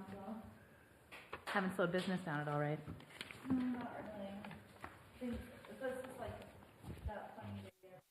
down, so. Haven't slowed business down at all, right? Not really. This is like that funny day there.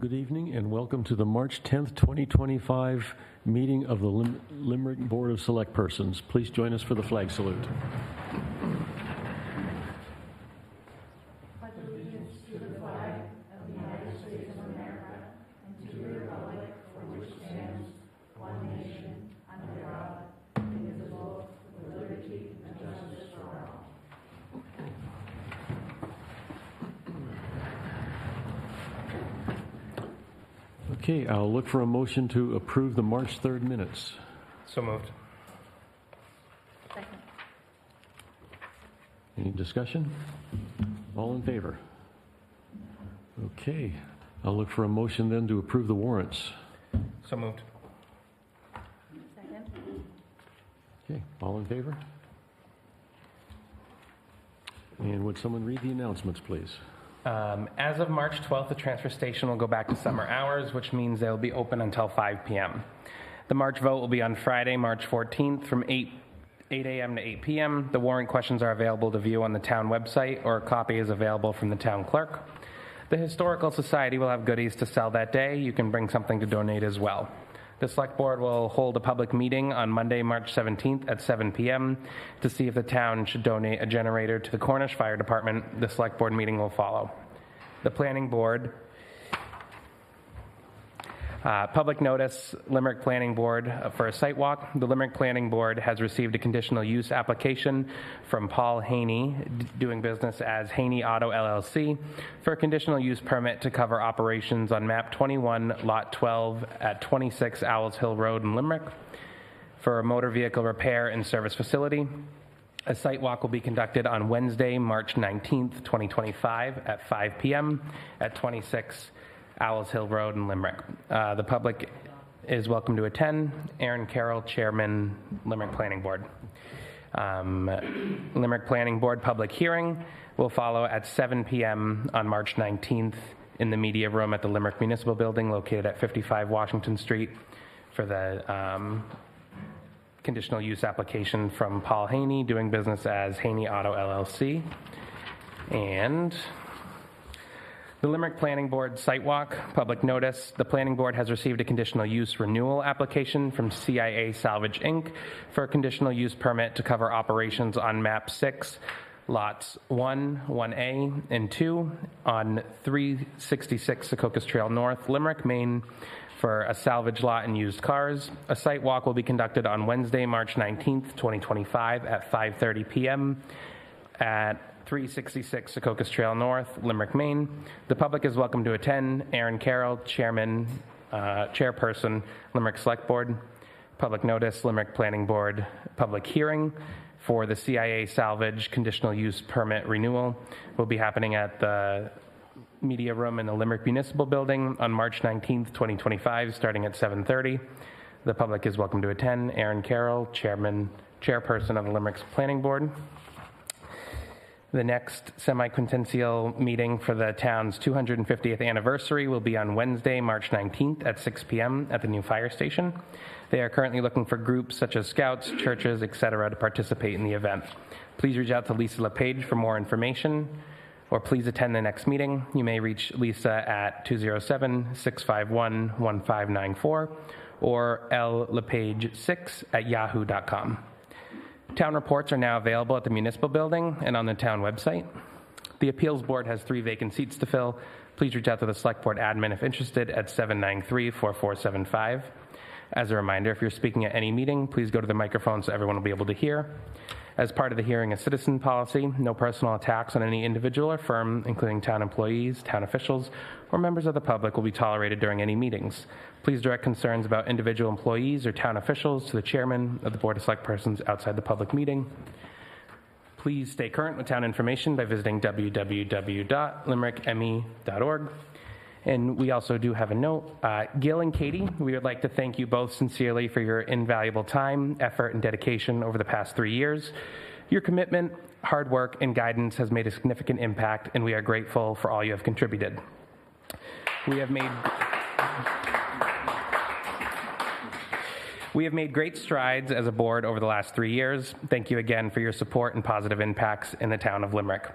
Good evening and welcome to the March 10th, 2025 meeting of the Limerick Board of Select Persons. Please join us for the flag salute. Okay, I'll look for a motion to approve the March 3rd minutes. So moved. Second. Any discussion? All in favor? Okay, I'll look for a motion then to approve the warrants. So moved. Second. Okay, all in favor? And would someone read the announcements, please? As of March 12th, the transfer station will go back to summer hours, which means they'll be open until 5 p.m. The March vote will be on Friday, March 14th from 8 a.m. to 8 p.m. The warrant questions are available to view on the town website, or a copy is available from the town clerk. The Historical Society will have goodies to sell that day. You can bring something to donate as well. The Select Board will hold a public meeting on Monday, March 17th at 7 p.m. to see if the town should donate a generator to the Cornish Fire Department. The Select Board meeting will follow. The Planning Board, public notice, Limerick Planning Board for a site walk. The Limerick Planning Board has received a conditional use application from Paul Haney, doing business as Haney Auto LLC, for a conditional use permit to cover operations on map 21, lot 12 at 26 Owls Hill Road in Limerick for a motor vehicle repair and service facility. A site walk will be conducted on Wednesday, March 19th, 2025 at 5 p.m. at 26 Owls Hill Road in Limerick. The public is welcome to attend. Aaron Carroll, Chairman, Limerick Planning Board. Limerick Planning Board public hearing will follow at 7 p.m. on March 19th in the media room at the Limerick Municipal Building located at 55 Washington Street for the conditional use application from Paul Haney, doing business as Haney Auto LLC. And the Limerick Planning Board site walk, public notice. The Planning Board has received a conditional use renewal application from CIA Salvage Inc. for a conditional use permit to cover operations on map 6, lots 1, 1A, and 2 on 366 Secocas Trail North, Limerick, Maine, for a salvage lot and used cars. A site walk will be conducted on Wednesday, March 19th, 2025 at 5:30 p.m. at 366 Secocas Trail North, Limerick, Maine. The public is welcome to attend. Aaron Carroll, Chairperson, Limerick Select Board. Public notice, Limerick Planning Board public hearing for the CIA Salvage conditional use permit renewal will be happening at the media room in the Limerick Municipal Building on March 19th, 2025, starting at 7:30. The public is welcome to attend. Aaron Carroll, Chairperson of the Limerick Planning Board. The next semi-quintennial meeting for the town's 250th anniversary will be on Wednesday, March 19th at 6 p.m. at the new fire station. They are currently looking for groups such as scouts, churches, etc. to participate in the event. Please reach out to Lisa LePage for more information, or please attend the next meeting. You may reach Lisa at 207-651-1594 or llepage6@yahoo.com. Town reports are now available at the municipal building and on the town website. The appeals board has 3 vacant seats to fill. Please reach out to the select board admin if interested at 793-4475. As a reminder, if you're speaking at any meeting, please go to the microphone so everyone will be able to hear. As part of the hearing, a citizen policy, no personal attacks on any individual or firm, including town employees, town officials, or members of the public will be tolerated during any meetings. Please direct concerns about individual employees or town officials to the chairman of the Board of Select Persons outside the public meeting. Please stay current with town information by visiting www.limerickme.org. And we also do have a note. Gil and Katie, we would like to thank you both sincerely for your invaluable time, effort, and dedication over the past 3 years. Your commitment, hard work, and guidance has made a significant impact, and we are grateful for all you have contributed. We have made great strides as a board over the last 3 years. Thank you again for your support and positive impacts in the town of Limerick.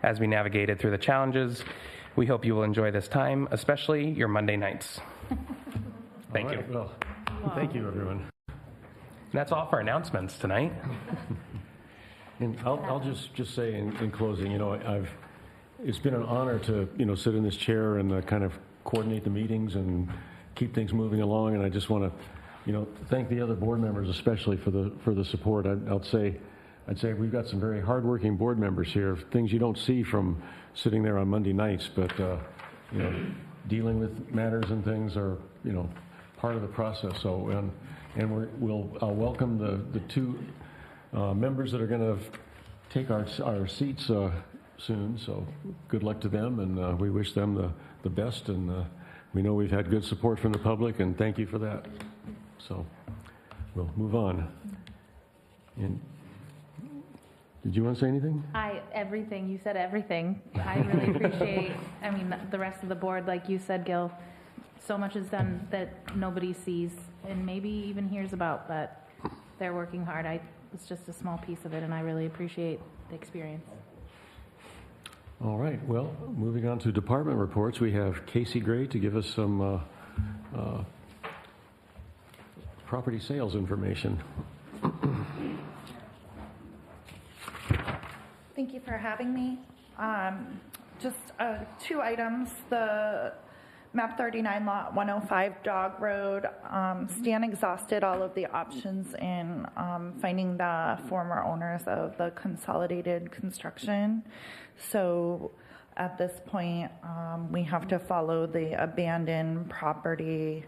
As we navigated through the challenges We hope you will enjoy this time, especially your Monday nights. Thank All you. right, well, thank you, everyone. That's all for announcements tonight. And I'll just say in closing, it's been an honor to, sit in this chair and kind of coordinate the meetings and keep things moving along. And I just want to, thank the other board members, especially for the support. I'd say we've got some very hardworking board members here, things you don't see from sitting there on Monday nights, but, dealing with matters and things are, part of the process. So, I'll welcome the two members that are going to take our seats soon. So good luck to them, and we wish them the best. And we know we've had good support from the public, and thank you for that. So we'll move on. And did you want to say anything? Everything, you said everything. I really appreciate, the rest of the board, like you said, Gil, so much is done that nobody sees and maybe even hears about, but they're working hard. It's just a small piece of it, and I really appreciate the experience. All right, well, moving on to department reports, we have Casey Gray to give us some property sales information. Thank you for having me. Just two items. The map 39 lot 105 Dog Road. Stan exhausted all of the options in finding the former owners of the consolidated construction. So at this point, we have to follow the abandoned property,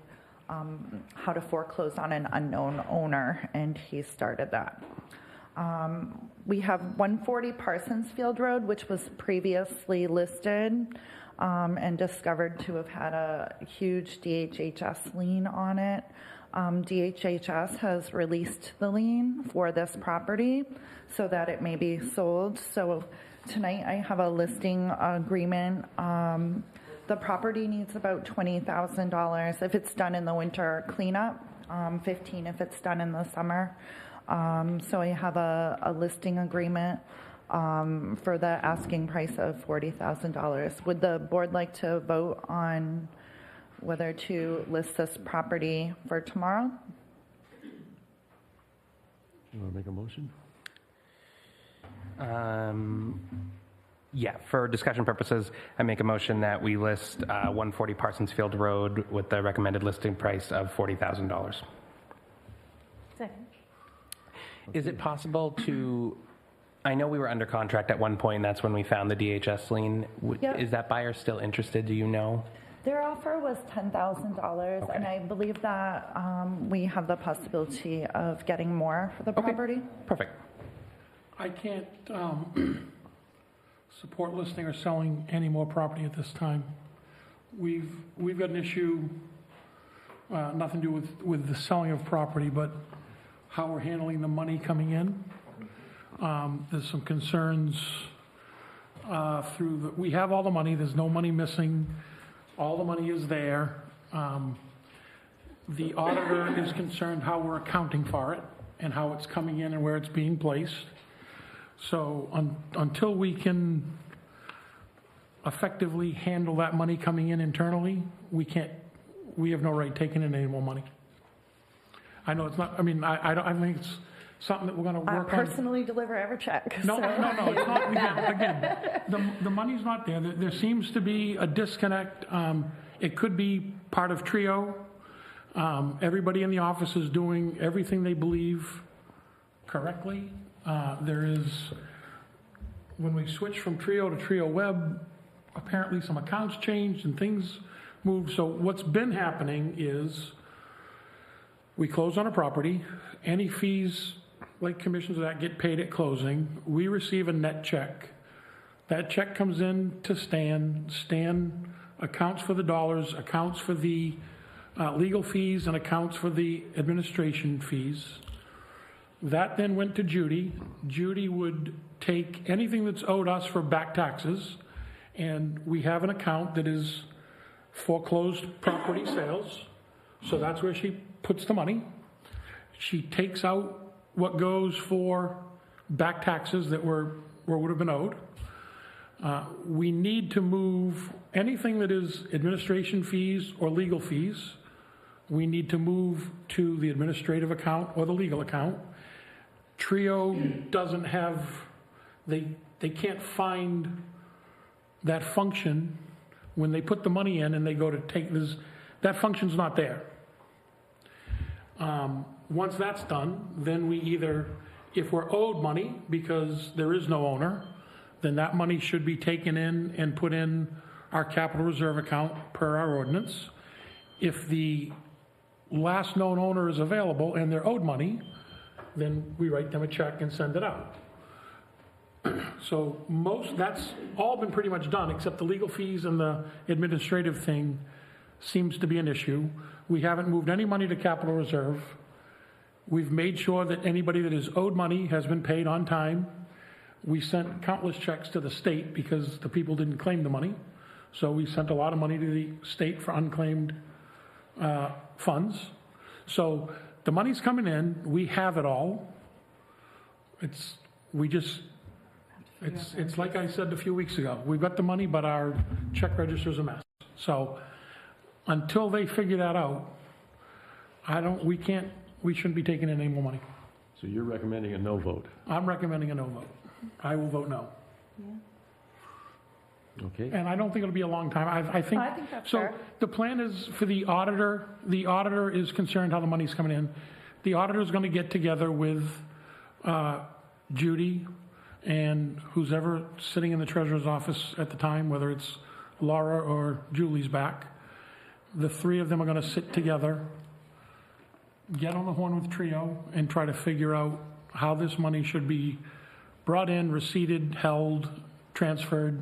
how to foreclose on an unknown owner, and he started that. We have 140 Parsonsfield Road, which was previously listed and discovered to have had a huge DHHS lien on it. DHHS has released the lien for this property so that it may be sold. So tonight I have a listing agreement. The property needs about $20,000 if it's done in the winter cleanup, $15,000 if it's done in the summer. So I have a listing agreement for the asking price of $40,000. Would the board like to vote on whether to list this property for tomorrow? You want to make a motion? Yeah, for discussion purposes, I make a motion that we list 140 Parsonsfield Road with the recommended listing price of $40,000. Second. Is it possible to, I know we were under contract at one point, and that's when we found the DHS lien. Yep. Is that buyer still interested? Do you know? Their offer was $10,000, Okay. and I believe that we have the possibility of getting more for the property. Perfect. I can't support listing or selling any more property at this time. We've got an issue, nothing to do with the selling of property, but how we're handling the money coming in. There's some concerns we have all the money, there's no money missing, all the money is there. The auditor is concerned how we're accounting for it and how it's coming in and where it's being placed. So until we can effectively handle that money coming in internally, we have no right taking in any more money. I know it's not, I think it's something that we're going to work on. Personally deliver every check. No, so. it's not. Again, the money's not there. There seems to be a disconnect. It could be part of TRIO. Everybody in the office is doing everything they believe correctly. When we switched from TRIO to TRIO Web, apparently some accounts changed and things moved. So what's been happening is we close on a property. Any fees, like commissions of that, get paid at closing. We receive a net check. That check comes in to Stan. Stan accounts for the dollars, accounts for the legal fees, and accounts for the administration fees. That then went to Judy. Judy would take anything that's owed us for back taxes, and we have an account that is foreclosed property sales. So that's where she puts the money. She takes out what goes for back taxes that would have been owed. We need to move anything that is administration fees or legal fees, we need to move to the administrative account or the legal account. Trio doesn't have, they can't find that function when they put the money in and they go to take this, that function's not there. Once that's done, then we either, if we're owed money because there is no owner, then that money should be taken in and put in our capital reserve account per our ordinance. If the last known owner is available and they're owed money, then we write them a check and send it out. So that's all been pretty much done, except the legal fees and the administrative thing seems to be an issue. We haven't moved any money to capital reserve. We've made sure that anybody that is owed money has been paid on time. We sent countless checks to the state because the people didn't claim the money. So we sent a lot of money to the state for unclaimed funds. So the money's coming in, we have it all. It's like I said a few weeks ago, we've got the money, but our check register's a mess. So until they figure that out, we shouldn't be taking in any more money. So you're recommending a no vote? I'm recommending a no vote. I will vote no. Okay. And I don't think it'll be a long time. I think. I think that's so fair. the plan is for the auditor is concerned how the money's coming in. The auditor's going to get together with Judy and who's ever sitting in the treasurer's office at the time, whether it's Laura or Julie's back. The three of them are going to sit together, get on the horn with Trio, and try to figure out how this money should be brought in, receipted, held, transferred,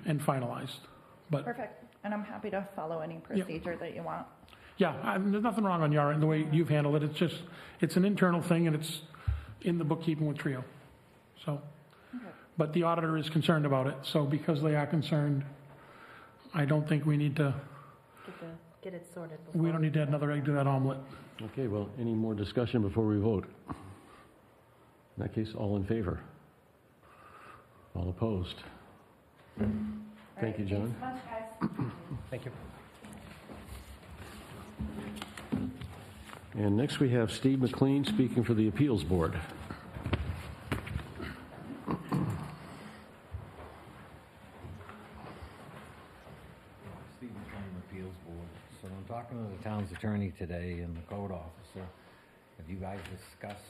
and finalized. But Perfect. And I'm happy to follow any procedure that you want. yeah, there's nothing wrong on your end, the way you've handled it. It's an internal thing, and it's in the bookkeeping with Trio. So, but the auditor is concerned about it. So because they are concerned, I don't think we need to, Get it sorted we don't need to add another egg to that omelet. Okay, well, any more discussion before we vote? In that case, all in favor? All opposed? Thank you, John. Thanks so much, guys. Thank you. And next we have Steve McLean speaking for the Appeals Board. Steve McLean, Appeals Board. So I'm talking to the town's attorney today and the code officer. Have you guys discussed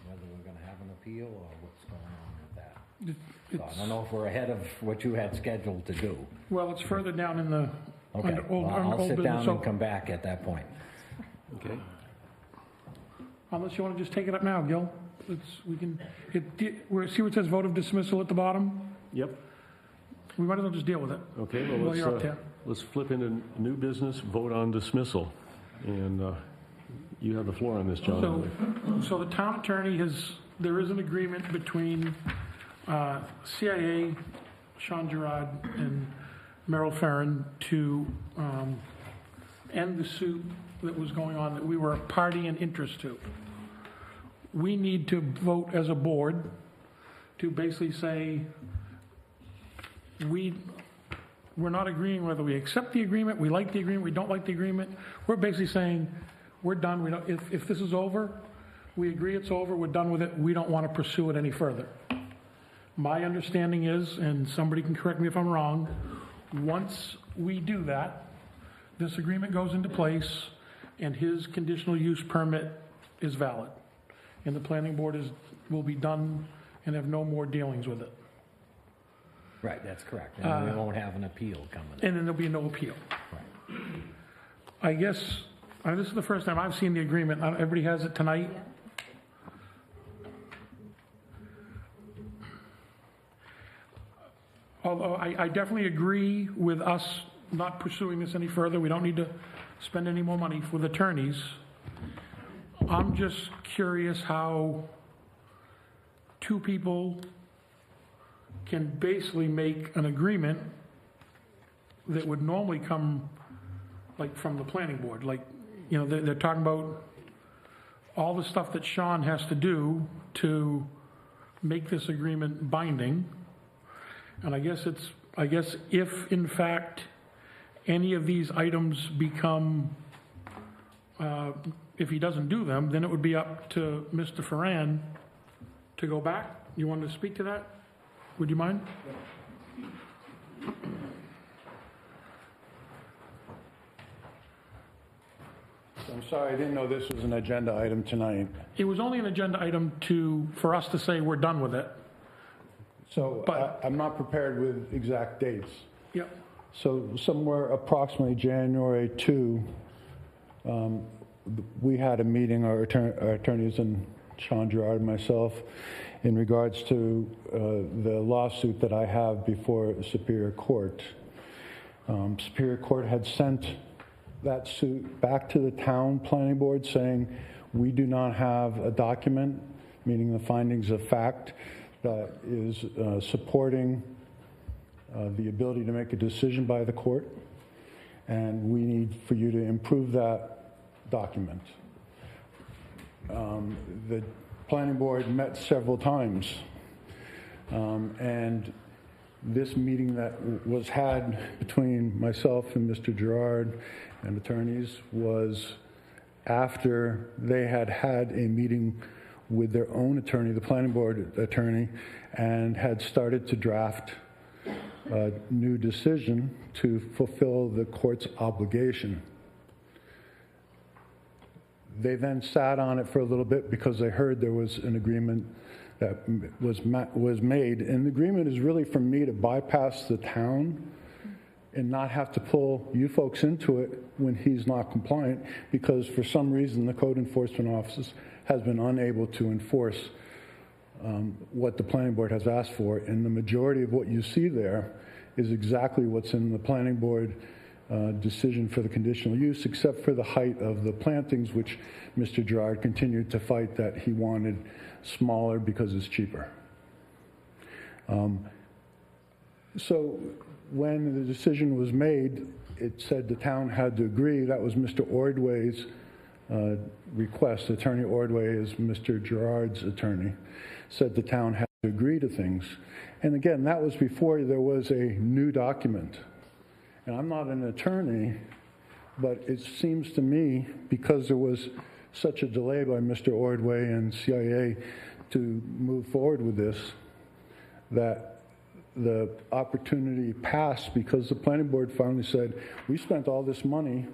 whether we're gonna have an appeal or what's going on with that? So I don't know if we're ahead of what you had scheduled to do. Well, it's further down in the, Okay, under old, well, under I'll old sit business. down So and come back at that point. Okay. unless you want to just take it up now, Gil. See where it says vote of dismissal at the bottom? Yep. We might as well just deal with it. Okay, While well, you're up there. let's flip into new business, vote on dismissal. And you have the floor on this, John. So the town attorney there is an agreement between CIA, Sean Gerard, and Merrill Farron to end the suit that was going on that we were a party in interest to. We need to vote as a board to basically say we're not agreeing whether we accept the agreement, we like the agreement, we don't like the agreement. We're basically saying we're done. We don't, if this is over, we agree it's over, we're done with it, we don't want to pursue it any further. My understanding is, and somebody can correct me if I'm wrong, once we do that, this agreement goes into place and his conditional use permit is valid. And the planning board will be done and have no more dealings with it. Right, that's correct. And we won't have an appeal coming in. And then there'll be no appeal. Right. I guess, this is the first time I've seen the agreement. Everybody has it tonight? Although I definitely agree with us not pursuing this any further. We don't need to spend any more money with attorneys. I'm just curious how two people can basically make an agreement that would normally come like from the planning board. Like, you know, they're talking about all the stuff that Sean has to do to make this agreement binding. And I guess if in fact any of these items become, if he doesn't do them, then it would be up to Mr. Ferran to go back. You wanted to speak to that? Would you mind? I'm sorry, I didn't know this was an agenda item tonight. It was only an agenda item for us to say we're done with it. So But- I'm not prepared with exact dates. Yep. So somewhere approximately January 2, we had a meeting, our attorneys and Sean Gerard and myself, in regards to the lawsuit that I have before Superior Court. Superior Court had sent that suit back to the town planning board saying, we do not have a document, meaning the findings of fact, that is supporting the ability to make a decision by the court, and we need for you to improve that document. The planning board met several times, and this meeting that was had between myself and Mr. Gerard and attorneys was after they had had a meeting with their own attorney, the planning board attorney, and had started to draft a new decision to fulfill the court's obligation. They then sat on it for a little bit because they heard there was an agreement that was made. And the agreement is really for me to bypass the town and not have to pull you folks into it when he's not compliant, because for some reason the code enforcement office has been unable to enforce what the planning board has asked for. And the majority of what you see there is exactly what's in the planning board decision for the conditional use, except for the height of the plantings, which Mr. Gerard continued to fight that he wanted smaller because it's cheaper. So when the decision was made, it said the town had to agree. That was Mr. Ordway's request. Attorney Ordway is Mr. Gerard's attorney. Said the town had to agree to things. And again, that was before there was a new document. And I'm not an attorney, but it seems to me, because there was such a delay by Mr. Ordway and CIA to move forward with this, that the opportunity passed because the planning board finally said, we spent all this money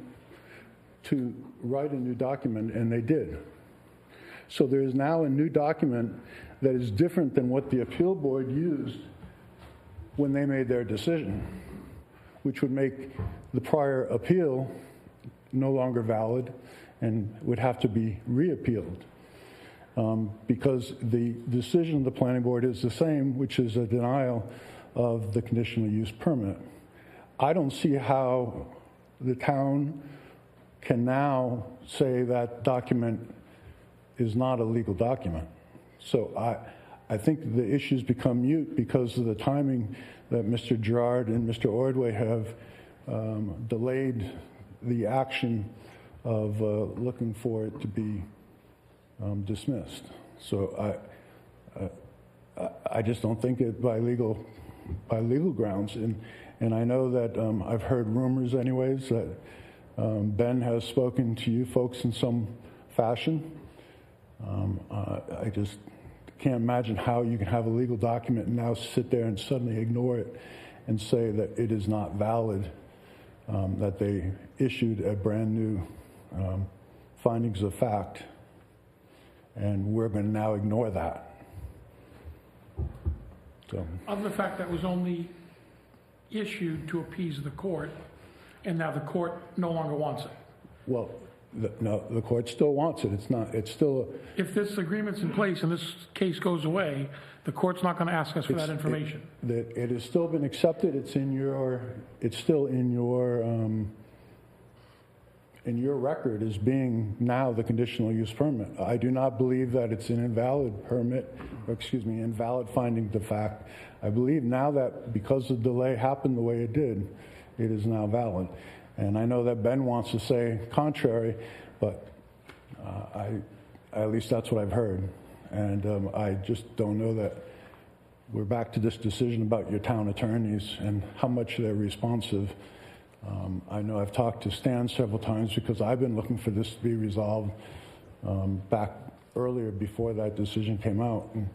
to write a new document, and they did. So there is now a new document that is different than what the appeal board used when they made their decision, which would make the prior appeal no longer valid and would have to be reappealed. Because the decision of the planning board is the same, which is a denial of the conditional use permit. I don't see how the town can now say that document is not a legal document. So I think the issues become mute because of the timing that Mr. Gerard and Mr. Ordway have delayed the action of looking for it to be dismissed. So I just don't think it by legal grounds. And I know that I've heard rumors anyways that Ben has spoken to you folks in some fashion. I just can't imagine how you can have a legal document and now sit there and suddenly ignore it and say that it is not valid, that they issued a brand new findings of fact, and we're going to now ignore that. So, Other than the fact that was only issued to appease the court, and now the court no longer wants it. well, no, the court still wants it. It's still. If this agreement's in place and this case goes away, the court's not going to ask us for that information. It has still been accepted. It's still in your record as being now the conditional use permit. I do not believe that it's an invalid permit, or excuse me, invalid finding of fact. I believe now that because the delay happened the way it did, it is now valid. And I know that Ben wants to say contrary, but at least that's what I've heard. And I just don't know that we're back to this decision about your town attorneys and how much they're responsive. I know I've talked to Stan several times because I've been looking for this to be resolved back earlier before that decision came out, and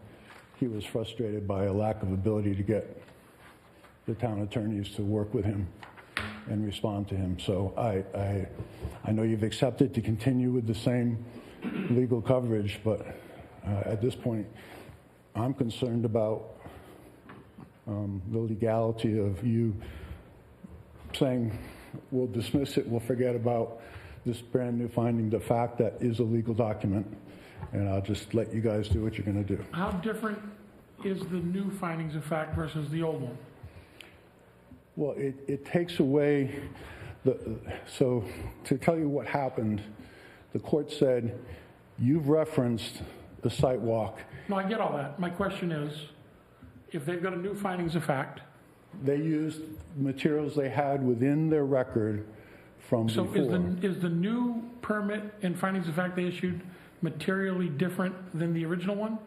he was frustrated by a lack of ability to get the town attorneys to work with him and respond to him. So I know you've accepted to continue with the same legal coverage, but at this point, I'm concerned about the legality of you saying, we'll dismiss it, we'll forget about this brand-new finding of fact that is a legal document, and I'll just let you guys do what you're going to do. How different is the new findings of fact versus the old one? Well, it takes away so to tell you what happened, the court said, you've referenced the site walk. No, I get all that. My question is, if they've got a new findings of fact, They used materials they had within their record from so before. is the new permit and findings of fact they issued materially different than the original one?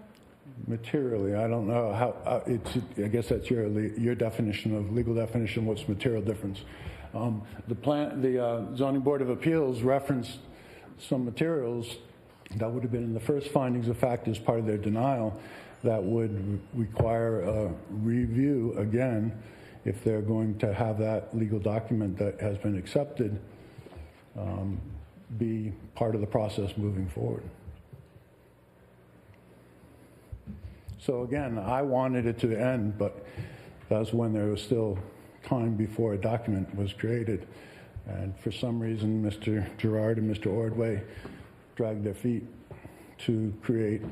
Materially, I don't know how, I guess that's your definition of, legal definition, what's material difference. The Zoning Board of Appeals referenced some materials that would have been in the first findings of fact as part of their denial that would require a review again if they're going to have that legal document that has been accepted be part of the process moving forward. So again, I wanted it to end, but that's when there was still time before a document was created. And for some reason, Mr. Gerard and Mr. Ordway dragged their feet to create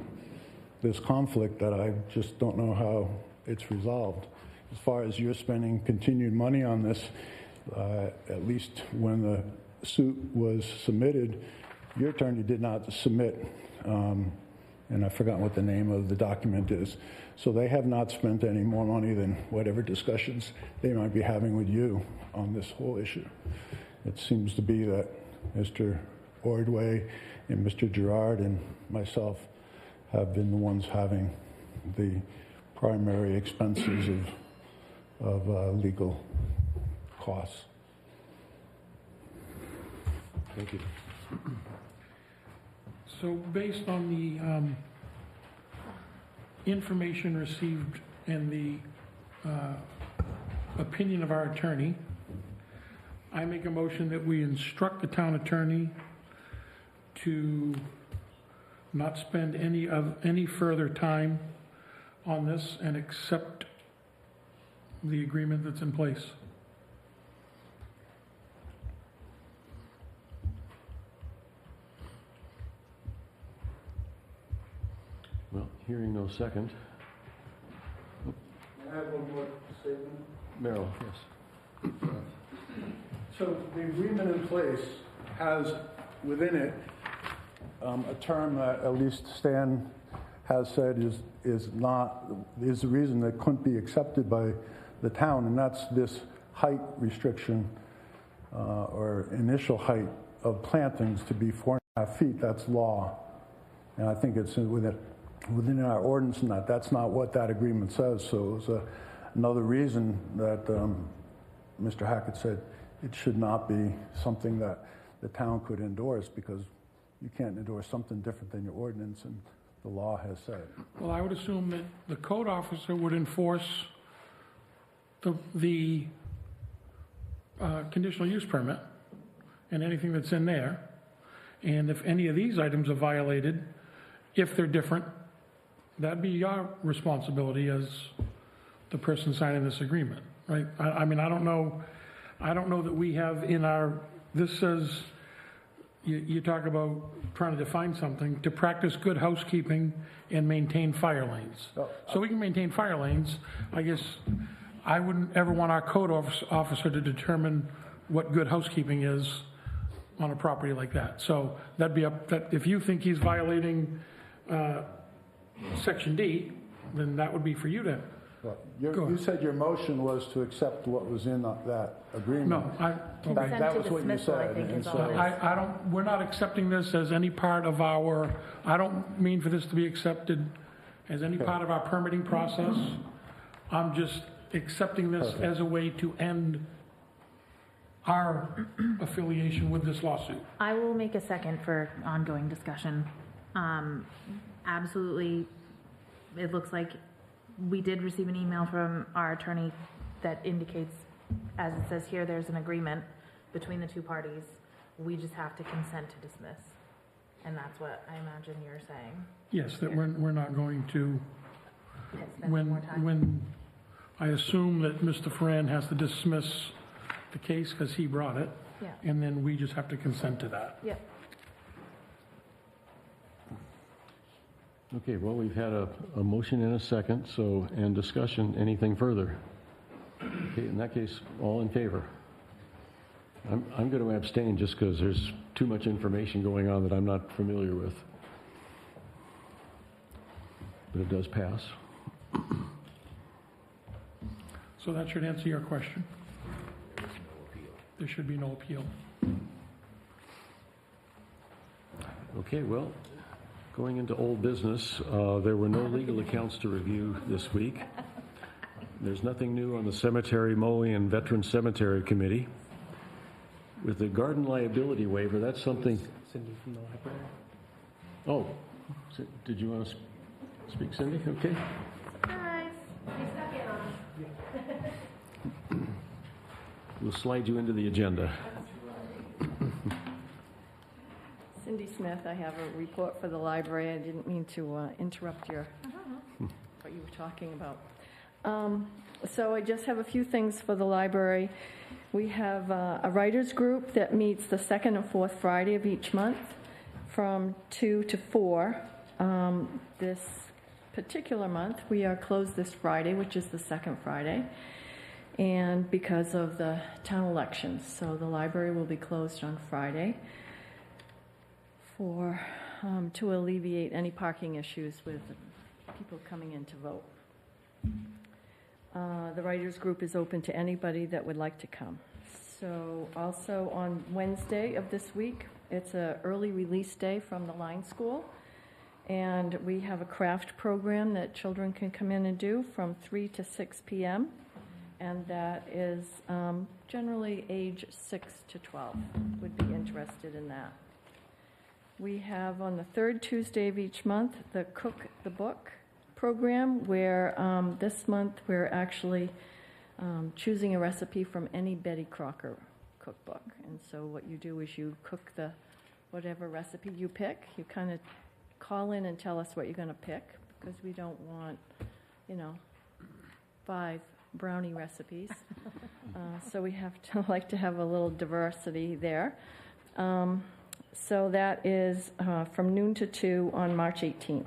this conflict that I just don't know how it's resolved. As far as you're spending continued money on this, at least when the suit was submitted, your attorney did not submit, and I've forgotten what the name of the document is. So they have not spent any more money than whatever discussions they might be having with you on this whole issue. It seems to be that Mr. Ordway and Mr. Gerard and myself have been the ones having the primary expenses of legal costs. Thank you. So based on the information received and the opinion of our attorney, I make a motion that we instruct the town attorney to not spend any further time on this and accept the agreement that's in place. Well, hearing no second. I have one more statement. Merrill, yes. So the agreement in place has within it a term that at least Stan has said is the reason that couldn't be accepted by the town, and that's this height restriction or initial height of plantings to be 4.5 feet. That's law, and I think it's within our ordinance, and that's not what that agreement says. So it was another reason that Mr. Hackett said it should not be something that the town could endorse, because you can't endorse something different than your ordinance and the law has said. Well, I would assume that the code officer would enforce the conditional use permit and anything that's in there. And if any of these items are violated, if they're different, that'd be your responsibility as the person signing this agreement, right? I mean, I don't know that we have in our, this says, you talk about trying to define something, to practice good housekeeping and maintain fire lanes. So we can maintain fire lanes. I guess I wouldn't ever want our code officer to determine what good housekeeping is on a property like that. So that'd be up, that if you think he's violating Section D, then that would be for you to. You said your motion was to accept what was in that agreement. No, Consent that to was what you dismissal, I said, think, and is all so- it is. I don't, we're not accepting this as any part of our, I don't mean for this to be accepted as any part of our permitting process. I'm just accepting this as a way to end our affiliation with this lawsuit. I will make a second for ongoing discussion. Absolutely, it looks like we did receive an email from our attorney that indicates, as it says here, there's an agreement between the two parties. We just have to consent to dismiss. And that's what I imagine you're saying. Yes, that we're not going to, Spend more time. when I assume that Mr. Ferran has to dismiss the case because he brought it, Yeah. and then we just have to consent to that. Yep. Okay, well, we've had a motion and a second, so, and discussion. Anything further? Okay, in that case, all in favor? I'm going to abstain just because there's too much information going on that I'm not familiar with. But it does pass. So that should answer your question. There should be no appeal. Okay, well, going into old business, there were no legal accounts to review this week. There's nothing new on the Cemetery Mowing and Veteran Cemetery Committee. With the garden liability waiver, that's something... Cindy from the library. Oh, did you want to speak, Cindy? Okay. Nice. We'll slide you into the agenda. Cindy Smith, I have a report for the library. I didn't mean to interrupt what you were talking about. So I just have a few things for the library. We have a writers group that meets the second and fourth Friday of each month from 2 to 4. This particular month, we are closed this Friday, which is the second Friday, and because of the town elections. So the library will be closed on Friday for to alleviate any parking issues with people coming in to vote. The writers group is open to anybody that would like to come. So also on Wednesday of this week, it's an early release day from the Line School. And we have a craft program that children can come in and do from 3 to 6 p.m. And that is generally age 6 to 12 would be interested in that. We have on the third Tuesday of each month, the Cook the Book program, where this month we're actually choosing a recipe from any Betty Crocker cookbook. And so what you do is you cook the whatever recipe you pick. You kind of call in and tell us what you're going to pick, because we don't want, 5 brownie recipes. So we have to like to have a little diversity there. So that is from noon to 2 on March 18th.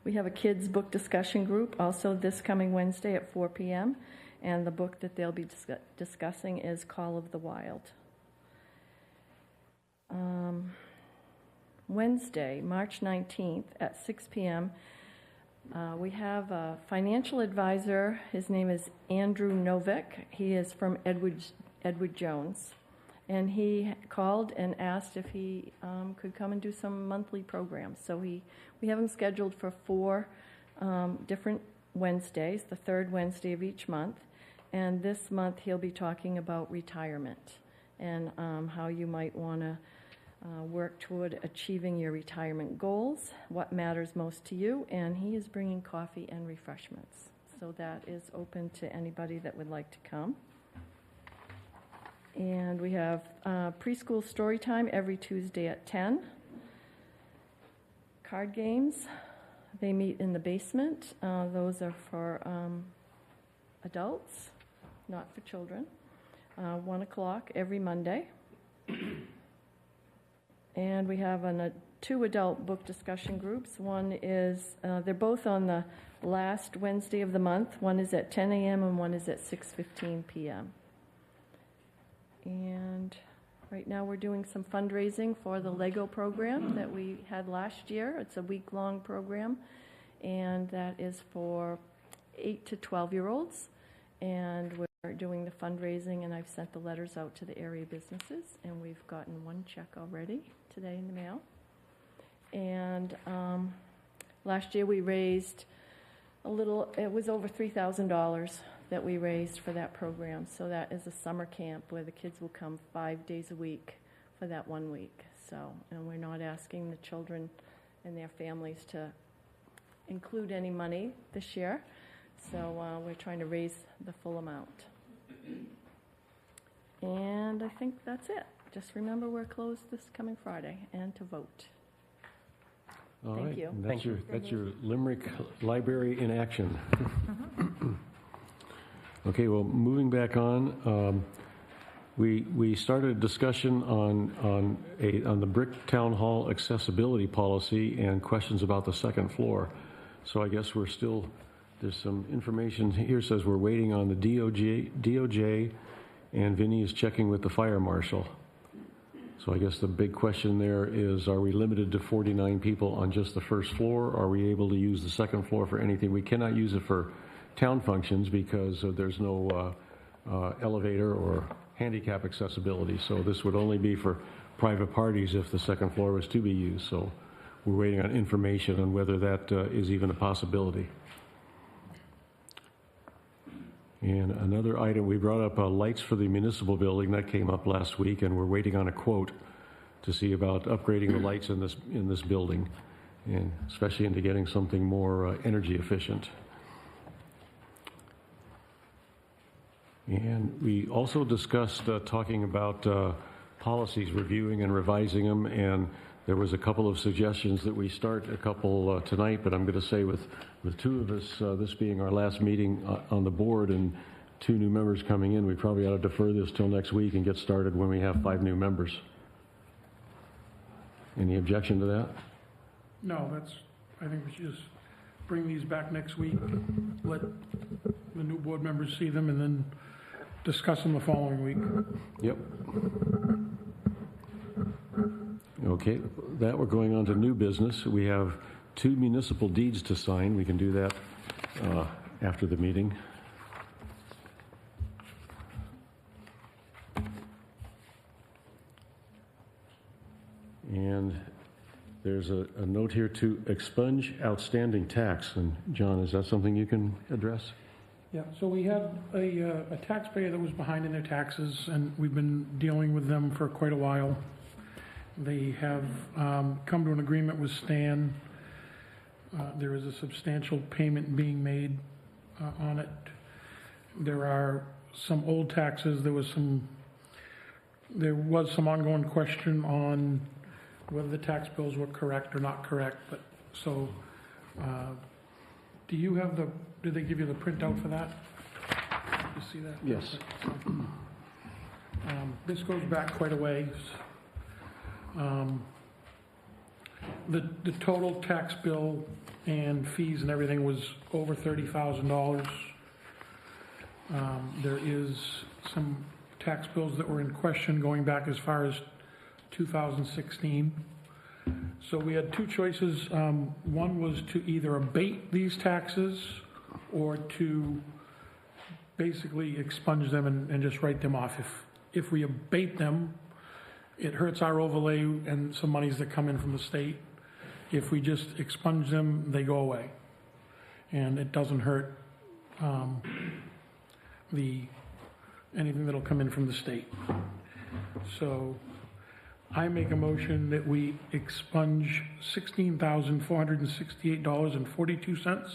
We have a kids book discussion group also this coming Wednesday at 4 p.m. And the book that they'll be discussing is Call of the Wild. Wednesday, March 19th at 6 p.m., we have a financial advisor. His name is Andrew Novick. He is from Edward Jones. And he called and asked if he could come and do some monthly programs. So we have him scheduled for 4 different Wednesdays, the third Wednesday of each month. And this month he'll be talking about retirement and how you might want to work toward achieving your retirement goals, what matters most to you, and he is bringing coffee and refreshments. So that is open to anybody that would like to come. And we have preschool story time every Tuesday at 10. Card games, they meet in the basement. Those are for adults, not for children. 1 o'clock every Monday. And we have 2 adult book discussion groups. One is, they're both on the last Wednesday of the month. One is at 10 a.m. and one is at 6:15 p.m. And right now we're doing some fundraising for the Lego program that we had last year. It's a week-long program, and that is for 8 to 12-year-olds. And we're doing the fundraising, and I've sent the letters out to the area businesses, and we've gotten 1 check already today in the mail. And last year we raised it was over $3,000 that we raised for that program. So that is a summer camp where the kids will come 5 days a week for that 1 week. So, and we're not asking the children and their families to include any money this year. So we're trying to raise the full amount. And I think that's it. Just remember, we're closed this coming Friday, and to vote. All Thank right, you. and that's your Limerick Library in action. Okay, well, moving back on, we started a discussion on the Brick Town Hall accessibility policy and questions about the second floor. So I guess there's some information here says we're waiting on the DOJ, and Vinny is checking with the fire marshal. So I guess the big question there is, are we limited to 49 people on just the first floor? Are we able to use the second floor for anything? We cannot use it for town functions because there's no elevator or handicap accessibility. So this would only be for private parties if the second floor was to be used. So we're waiting on information on whether that is even a possibility. And another item, we brought up lights for the municipal building. That came up last week, and we're waiting on a quote to see about upgrading the lights in this building, and especially into getting something more energy efficient. And we also discussed talking about policies, reviewing and revising them, and there was a couple of suggestions that we start a couple tonight, but I'm going to say with two of us, this being our last meeting on the board and 2 new members coming in, we probably ought to defer this till next week and get started when we have 5 new members. Any objection to that? No, I think we should just bring these back next week, let the new board members see them, and then discuss them the following week. Yep. Okay, that we're going on to new business. We have 2 municipal deeds to sign. We can do that after the meeting. And there's a note here to expunge outstanding tax. And John, is that something you can address? Yeah, so we had a taxpayer that was behind in their taxes, and we've been dealing with them for quite a while. They have come to an agreement with Stan. There is a substantial payment being made on it. There are some old taxes. There was some ongoing question on whether the tax bills were correct or not correct. But so, did they give you the printout for that? You see that? Yes. This goes back quite a ways. The total tax bill and fees and everything was over $30,000. There is some tax bills that were in question going back as far as 2016. So we had 2 choices. One was to either abate these taxes or to basically expunge them and just write them off. If we abate them, it hurts our overlay and some monies that come in from the state. If we just expunge them, they go away. And it doesn't hurt anything that'll come in from the state. So I make a motion that we expunge $16,468.42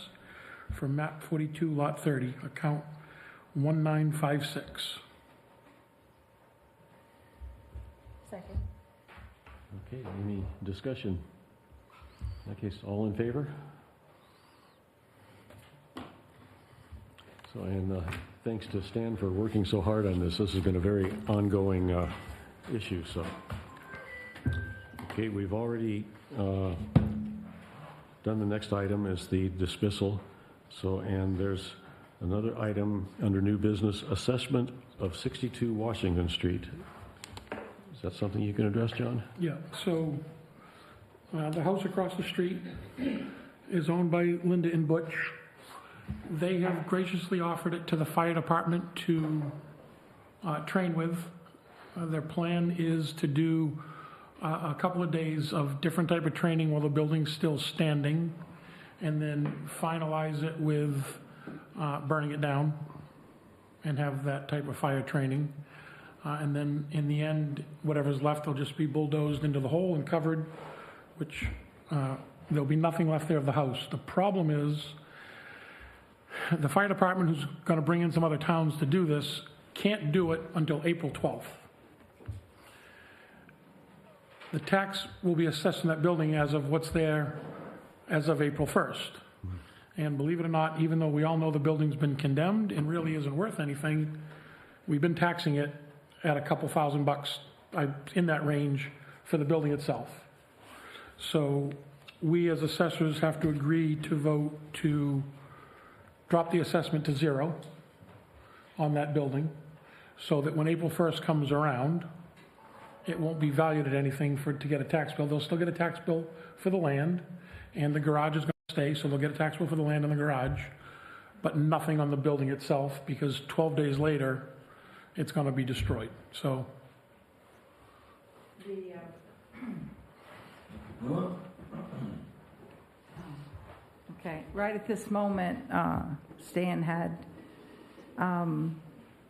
for map 42, lot 30, account 1956. Second. Okay, any discussion? In that case, all in favor? So, and thanks to Stan for working so hard on this. This has been a very ongoing issue, so. Okay, we've already done the next item is the dismissal. So, and there's another item under new business, assessment of 62 Washington Street. Is that something you can address, John? Yeah, so the house across the street is owned by Linda and Butch. They have graciously offered it to the fire department to train with. Their plan is to do a couple of days of different type of training while the building's still standing, and then finalize it with burning it down and have that type of fire training. And then in the end, whatever's left will just be bulldozed into the hole and covered, which there'll be nothing left there of the house. The problem is the fire department, who's going to bring in some other towns to do this, can't do it until April 12th. The tax will be assessed in that building as of what's there as of April 1st. And believe it or not, even though we all know the building's been condemned and really isn't worth anything, we've been taxing it at a couple $1,000 in that range for the building itself. So we as assessors have to agree to vote to drop the assessment to 0 on that building, so that when April 1st comes around, it won't be valued at anything to get a tax bill. They'll still get a tax bill for the land, and the garage is going to stay, so they'll get a tax bill for the land and the garage, but nothing on the building itself, because 12 days later, it's going to be destroyed. So Okay, right at this moment, Stan had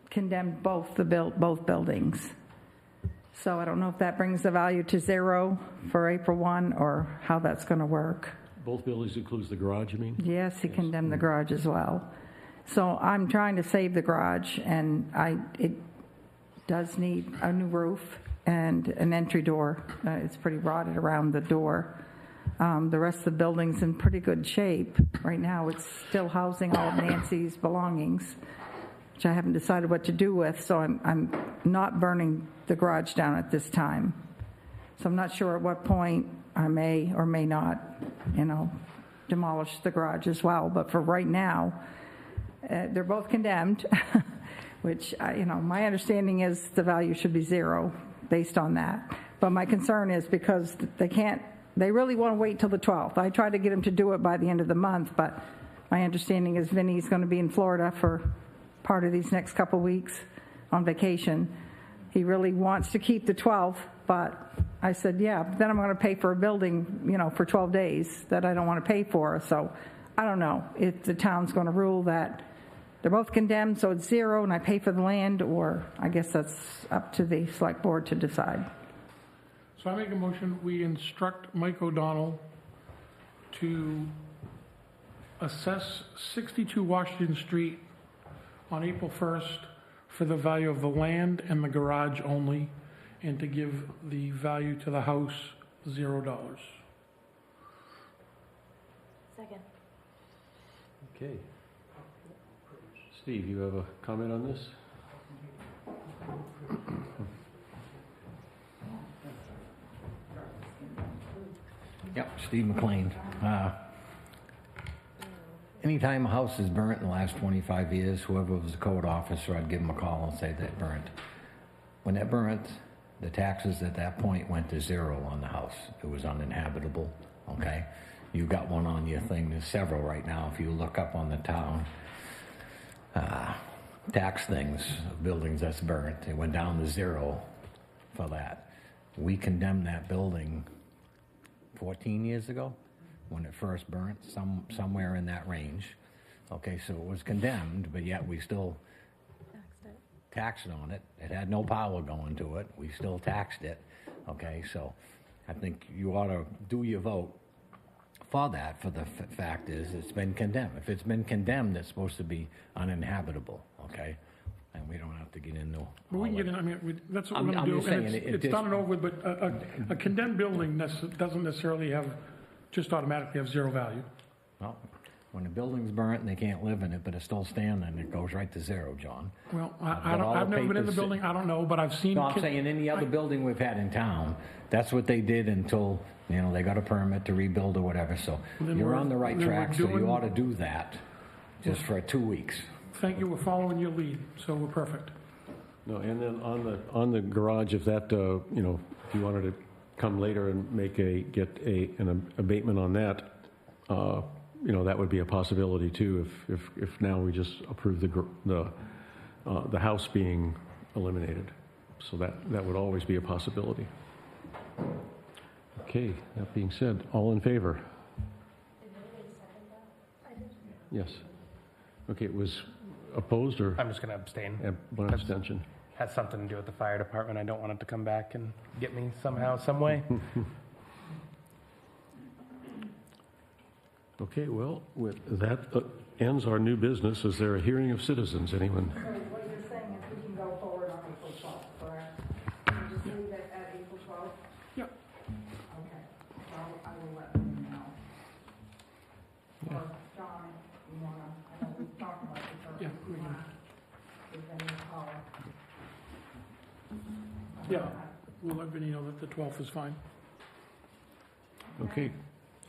condemned both buildings. So I don't know if that brings the value to 0 for April 1 or how that's going to work. Both buildings includes the garage, you mean? Yes, he condemned the garage as well. So I'm trying to save the garage, and it does need a new roof and an entry door. It's pretty rotted around the door. The rest of the building's in pretty good shape. Right now, it's still housing all of Nancy's belongings, which I haven't decided what to do with, so I'm not burning the garage down at this time. So I'm not sure at what point I may or may not, demolish the garage as well. But for right now, they're both condemned, which, my understanding is the value should be 0 based on that. But my concern is because they really want to wait till the 12th. I tried to get them to do it by the end of the month, but my understanding is Vinny's going to be in Florida for part of these next couple weeks on vacation. He really wants to keep the 12th, but I said, yeah, but then I'm going to pay for a building, for 12 days that I don't want to pay for. So I don't know if the town's going to rule that they're both condemned, so it's 0 and I pay for the land, or I guess that's up to the select board to decide. So I make a motion, we instruct Mike O'Donnell to assess 62 Washington Street on April 1st for the value of the land and the garage only, and to give the value to the house $0. Second. Okay. Steve, you have a comment on this? Yep, Steve McLean. Anytime a house is burnt in the last 25 years, whoever was the code officer, I'd give him a call and say that burnt. When that burnt, the taxes at that point went to 0 on the house. It was uninhabitable, okay? You got one on your thing. There's several right now. If you look up on the town tax things, buildings that's burnt, it went down to 0 for that. We condemned that building 14 years ago when it first burnt, somewhere in that range. Okay, so it was condemned, but yet we still taxed on it. It had no power going to it. We still taxed it. Okay, so I think you ought to do your vote for that, for the fact is it's been condemned. If it's been condemned, it's supposed to be uninhabitable, okay? And we don't have to get into all But we can get in, that's what we're going to do. I'm just saying, And it's done and over with, but a condemned building doesn't necessarily just automatically have 0 value. Well, when the building's burnt and they can't live in it, but it's still standing, it goes right to 0, John. Well, got all I've the never been in the papers. building, I don't know, but I've seen. No, I'm saying any other building we've had in town, that's what they did until, they got a permit to rebuild or whatever, so Then you're we're- on the right then we're track, so you doing- ought to do that just for 2 weeks. Thank you, we're following your lead, so we're perfect. No, and then on the garage, if that, if you wanted to come later and get an abatement on that, that would be a possibility too, if now we just approve the house being eliminated. So that would always be a possibility. Okay, that being said, all in favor? Yes. Okay, it was opposed or I'm just going to abstain. one abstention? Has something to do with the fire department. I don't want it to come back and get me somehow, some way. Okay, well, with that ends our new business. Is there a hearing of citizens? Anyone? So what you're saying is we can go forward on April 12th, correct? Can you just leave it at April 12th? Yeah. Okay, well, I will let them know. Or John, you wanna, I know we've talked about this already. Yeah, we can. Give them a call. Yeah, we'll let Vinnie know that the 12th is fine. Okay.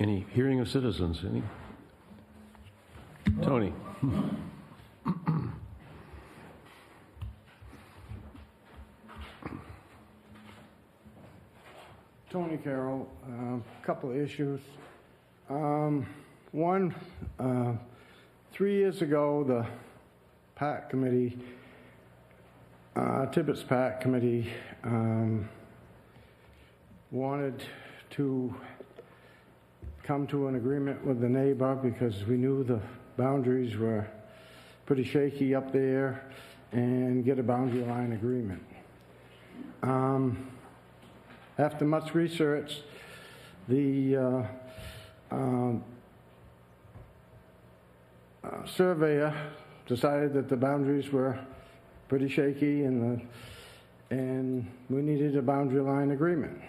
Any hearing of citizens? Any? Tony? Tony Carroll, a couple of issues. One, 3 years ago, the PAC committee, Tibbetts PAC committee, wanted to come to an agreement with the neighbor because we knew the boundaries were pretty shaky up there and get a boundary line agreement. After much research, the surveyor decided that the boundaries were pretty shaky and we needed a boundary line agreement.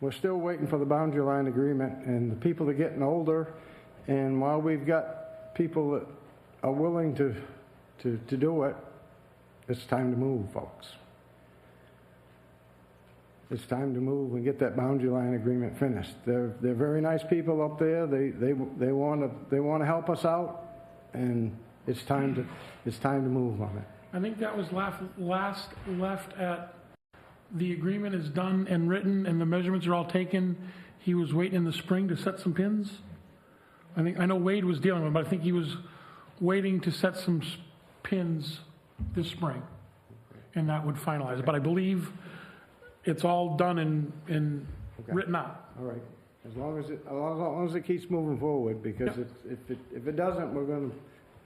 We're still waiting for the boundary line agreement, and the people are getting older, and while we've got people that are willing to do it, it's time to move, folks. It's time to move and get that boundary line agreement finished. They're very nice people up there. They want to help us out, and it's time to move on it. I think that was last left at, the agreement is done and written and the measurements are all taken. He was waiting in the spring to set some pins. I know Wade was dealing with it, but I think he was waiting to set some pins this spring, and that would finalize it. But I believe it's all done and written out. All right. As long as it keeps moving forward, because if it doesn't, we're going to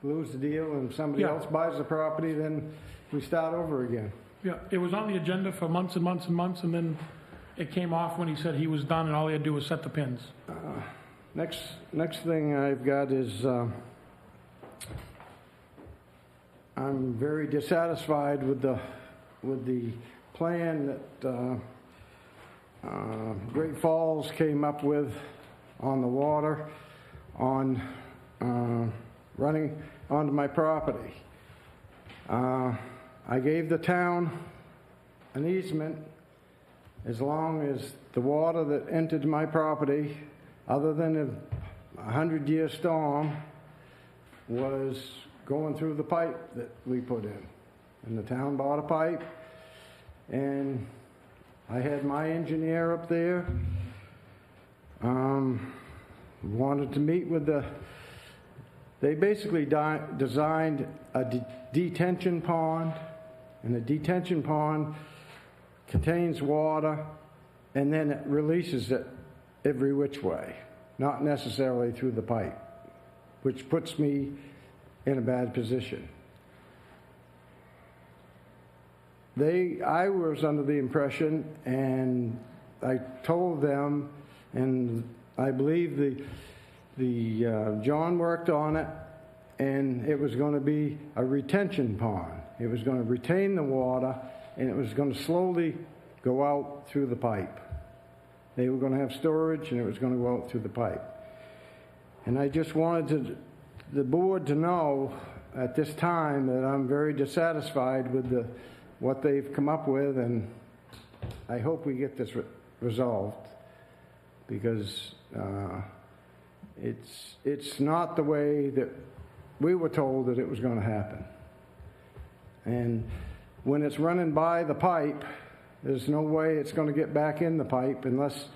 lose the deal, and somebody else buys the property, then we start over again. Yeah, it was on the agenda for months and months and months, and then it came off when he said he was done, and all he had to do was set the pins. Next thing I've got is I'm very dissatisfied with the plan that Great Falls came up with on the water, on running onto my property. I gave the town an easement as long as the water that entered my property, other than a 100-year storm, was going through the pipe that we put in. And the town bought a pipe, and I had my engineer up there, wanted to meet with they basically designed a detention pond, and the detention pond contains water, and then it releases it every which way, not necessarily through the pipe, which puts me in a bad position. I was under the impression, and I told them, and I believe John worked on it, and it was going to be a retention pond. It was going to retain the water, and it was going to slowly go out through the pipe. They were going to have storage, and it was going to go out through the pipe. And I just wanted the board to know at this time that I'm very dissatisfied with what they've come up with, and I hope we get this resolved, because it's not the way that we were told that it was going to happen. And when it's running by the pipe, there's no way it's going to get back in the pipe unless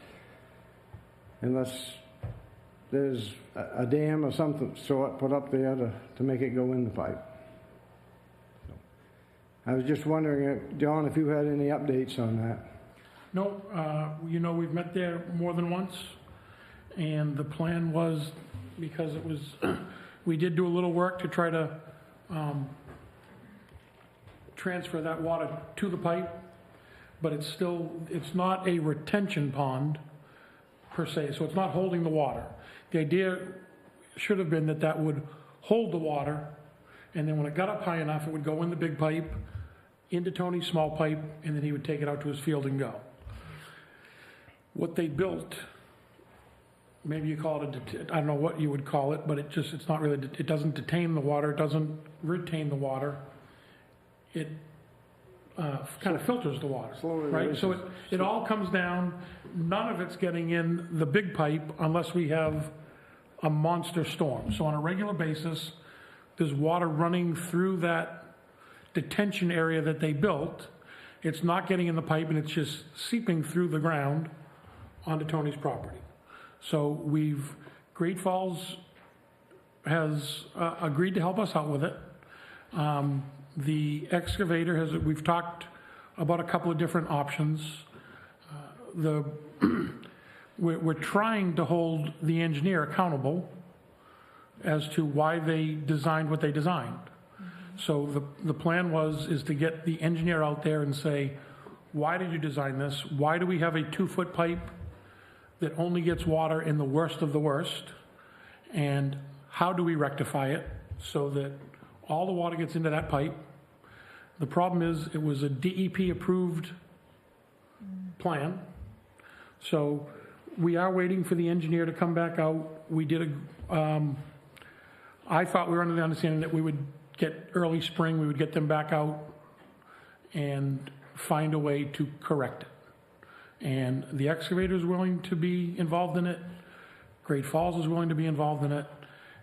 there's a dam or something sort put up there to make it go in the pipe. So, I was just wondering, John, if you had any updates on that. No, we've met there more than once, and the plan was because it was, we did do a little work to try to transfer that water to the pipe, but it's not a retention pond per se, so it's not holding the water. The idea should have been that that would hold the water, and then when it got up high enough, it would go in the big pipe, into Tony's small pipe, and then he would take it out to his field and go. What they built, maybe you call it I don't know what you would call it, but it's not really, it doesn't detain the water, it doesn't retain the water. It kind of filters the water, right? So it all comes down, none of it's getting in the big pipe unless we have a monster storm. So on a regular basis, there's water running through that detention area that they built. It's not getting in the pipe, and it's just seeping through the ground onto Tony's property. So Great Falls has agreed to help us out with it. The excavator we've talked about a couple of different options. We're trying to hold the engineer accountable as to why they designed what they designed. So the plan is to get the engineer out there and say, why did you design this? Why do we have a 2-foot pipe that only gets water in the worst of the worst? And how do we rectify it so that all the water gets into that pipe? The problem is it was a DEP approved plan. So we are waiting for the engineer to come back out. I thought we were under the understanding that we would get early spring, we would get them back out and find a way to correct it. And the excavator is willing to be involved in it. Great Falls is willing to be involved in it.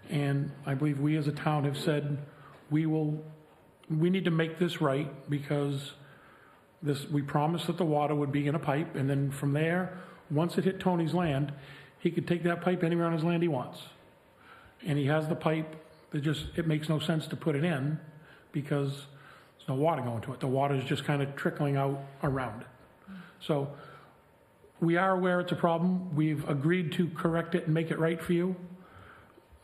And I believe we as a town have said, we need to make this right, because we promised that the water would be in a pipe, and then from there, once it hit Tony's land, he could take that pipe anywhere on his land he wants. And he has the pipe, it makes no sense to put it in because there's no water going to it. The water is just kind of trickling out around it. So we are aware it's a problem. We've agreed to correct it and make it right for you.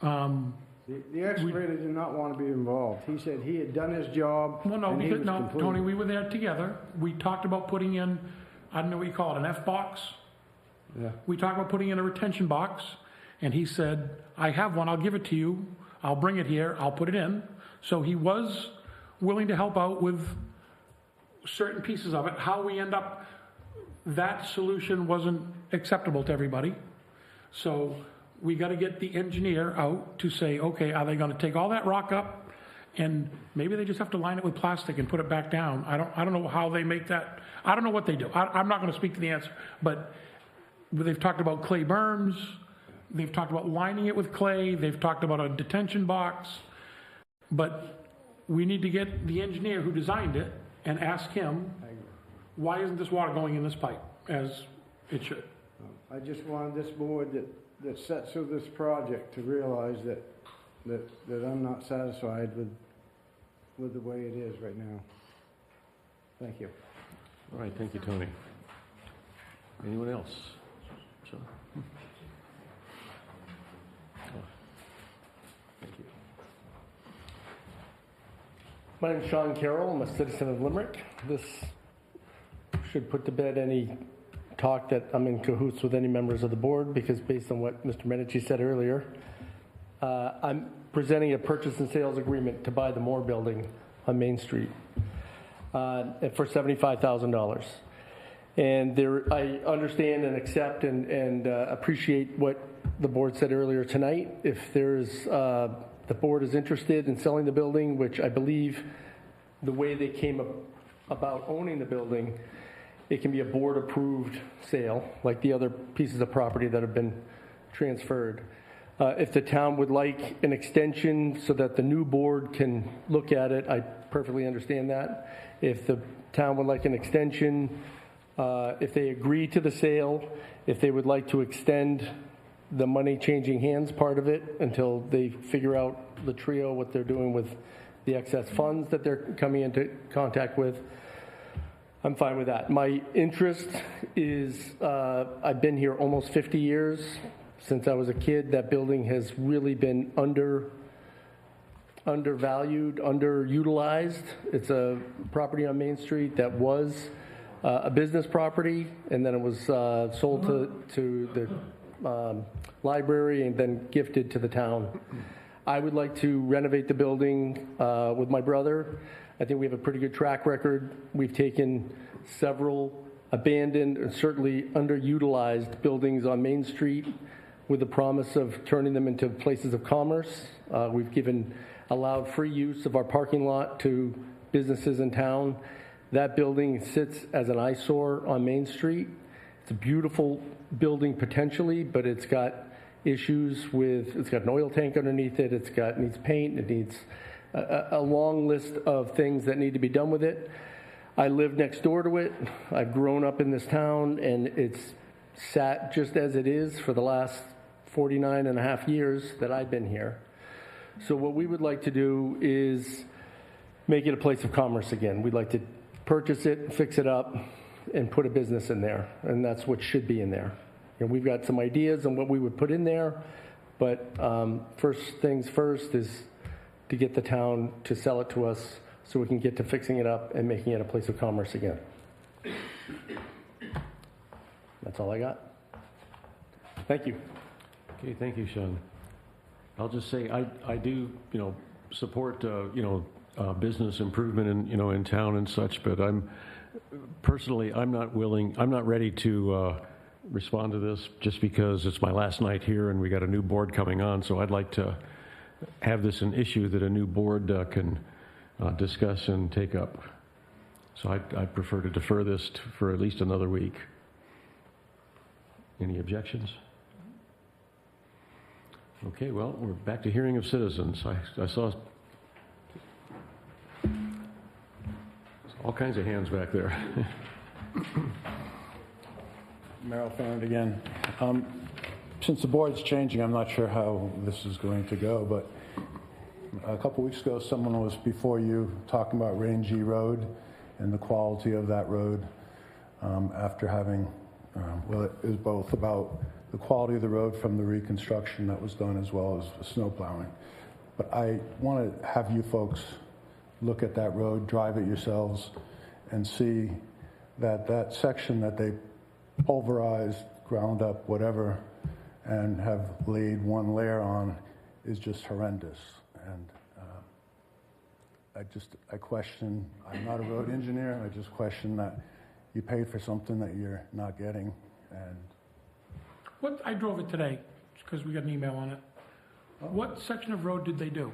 The excavator did not want to be involved. He said he had done his job. No, Tony, we were there together. We talked about putting in, I don't know what you call it, an F box. Yeah. We talked about putting in a retention box, and he said, I have one, I'll give it to you. I'll bring it here, I'll put it in. So he was willing to help out with certain pieces of it. How we end up, that solution wasn't acceptable to everybody. So we got to get the engineer out to say, okay, are they going to take all that rock up, and maybe they just have to line it with plastic and put it back down. I don't know how they make that. I don't know what they do. I'm not going to speak to the answer, but they've talked about clay berms. They've talked about lining it with clay. They've talked about a detention box. But we need to get the engineer who designed it and ask him, why isn't this water going in this pipe as it should? I just wanted this board that sets through this project to realize that I'm not satisfied with the way it is right now. Thank you. All right, thank you, Tony. Anyone else? Sure. Thank you. My name is Sean Carroll. I'm a citizen of Limerick. This should put to bed any talk that I'm in cahoots with any members of the board, because based on what Mr. Medici said earlier, I'm presenting a purchase and sales agreement to buy the Moore Building on Main Street for $75,000. And I understand and accept and appreciate what the board said earlier tonight. If the board is interested in selling the building, which I believe the way they came about owning the building, it can be a board-approved sale, like the other pieces of property that have been transferred. If the town would like an extension so that the new board can look at it, I perfectly understand that. If the town would like an extension, if they agree to the sale, if they would like to extend the money changing hands part of it until they figure out the trio, what they're doing with the excess funds that they're coming into contact with, I'm fine with that. My interest is, I've been here almost 50 years, since I was a kid. That building has really been undervalued, underutilized. It's a property on Main Street that was a business property, and then it was sold to the library and then gifted to the town. I would like to renovate the building with my brother. I think we have a pretty good track record. We've taken several abandoned and certainly underutilized buildings on Main Street with the promise of turning them into places of commerce. We've allowed free use of our parking lot to businesses in town. That building sits as an eyesore on Main Street. It's a beautiful building potentially, but it's got issues with, it's got an oil tank underneath it, needs paint, it needs a long list of things that need to be done with it. I live next door to it. I've grown up in this town, and it's sat just as it is for the last 49 and a half years that I've been here. So what we would like to do is make it a place of commerce again. We'd like to purchase it, fix it up, and put a business in there, and that's what should be in there. And we've got some ideas on what we would put in there, but first things first is to get the town to sell it to us so we can get to fixing it up and making it a place of commerce again. That's all I got. Thank you. Okay, thank you, Sean. I'll just say I do, support, business improvement in town and such, but I'm not ready to respond to this just because it's my last night here and we got a new board coming on, so I'd like to have this an issue that a new board can discuss and take up. So I'd prefer to defer this for at least another week. Any objections? Okay, well, we're back to hearing of citizens. I saw all kinds of hands back there. Merrill Farrand again. Since the board's changing, I'm not sure how this is going to go, but a couple weeks ago, someone was before you talking about Rangy Road and the quality of that road after having, it was both about the quality of the road from the reconstruction that was done as well as the snow plowing. But I want to have you folks look at that road, drive it yourselves, and see that section that they pulverized, ground up, whatever, and have laid one layer on is just horrendous. And I question, I'm not a road engineer, I just question that you paid for something that you're not getting. And I drove it today, because we got an email on it. What section of road did they do?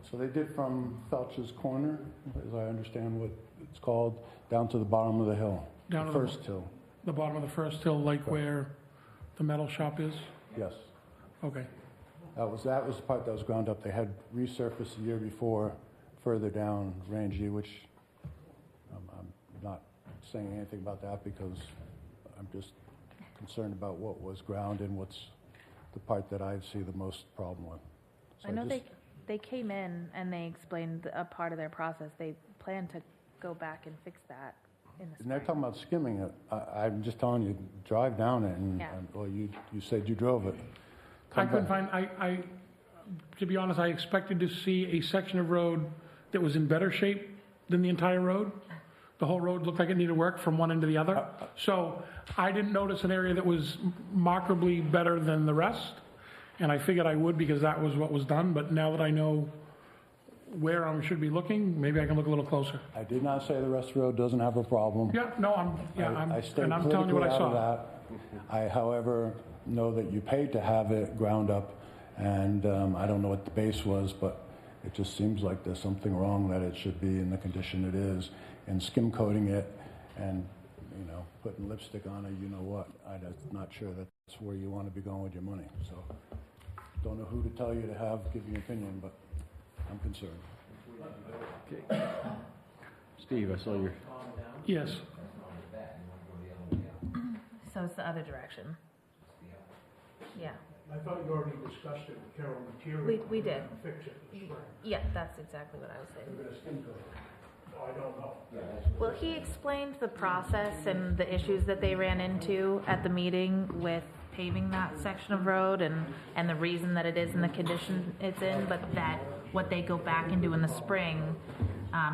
So they did from Felch's Corner, as I understand what it's called, down to the bottom of the hill. Down the to first hill. The bottom of the first hill, like where the metal shop is? Yes. Okay. That was the part that was ground up. They had resurfaced the year before, further down Rangy, which I'm not saying anything about that because I'm just concerned about what was ground and what's the part that I see the most problem with. So I know they came in and they explained a part of their process. They plan to go back and fix that in the spring. And they're talking about skimming it. I'm just telling you, drive down it, and well, you said you drove it. I couldn't find, to be honest, I expected to see a section of road that was in better shape than the entire road. The whole road looked like it needed work from one end to the other. So I didn't notice an area that was markedly better than the rest. And I figured I would because that was what was done. But now that I know where I should be looking, maybe I can look a little closer. I did not say the rest of the road doesn't have a problem. Yeah, no, I'm telling you what I saw. That. I, however, know that you paid to have it ground up, and I don't know what the base was, but it just seems like there's something wrong that it should be in the condition it is, and skim coating it and, putting lipstick on it, I'm not sure that's where you want to be going with your money. So don't know who to tell you to give you an opinion, but I'm concerned. Okay. Steve, I saw your... Yes. So it's the other direction. Yeah. I thought you already discussed it with Carol Material. We did. Fix it this spring. Yeah, that's exactly what I was saying. They're gonna skim coat it. Oh, I don't know. Well, he explained the process and the issues that they ran into at the meeting with paving that section of road and the reason that it is in the condition it's in, but that what they go back and do in the spring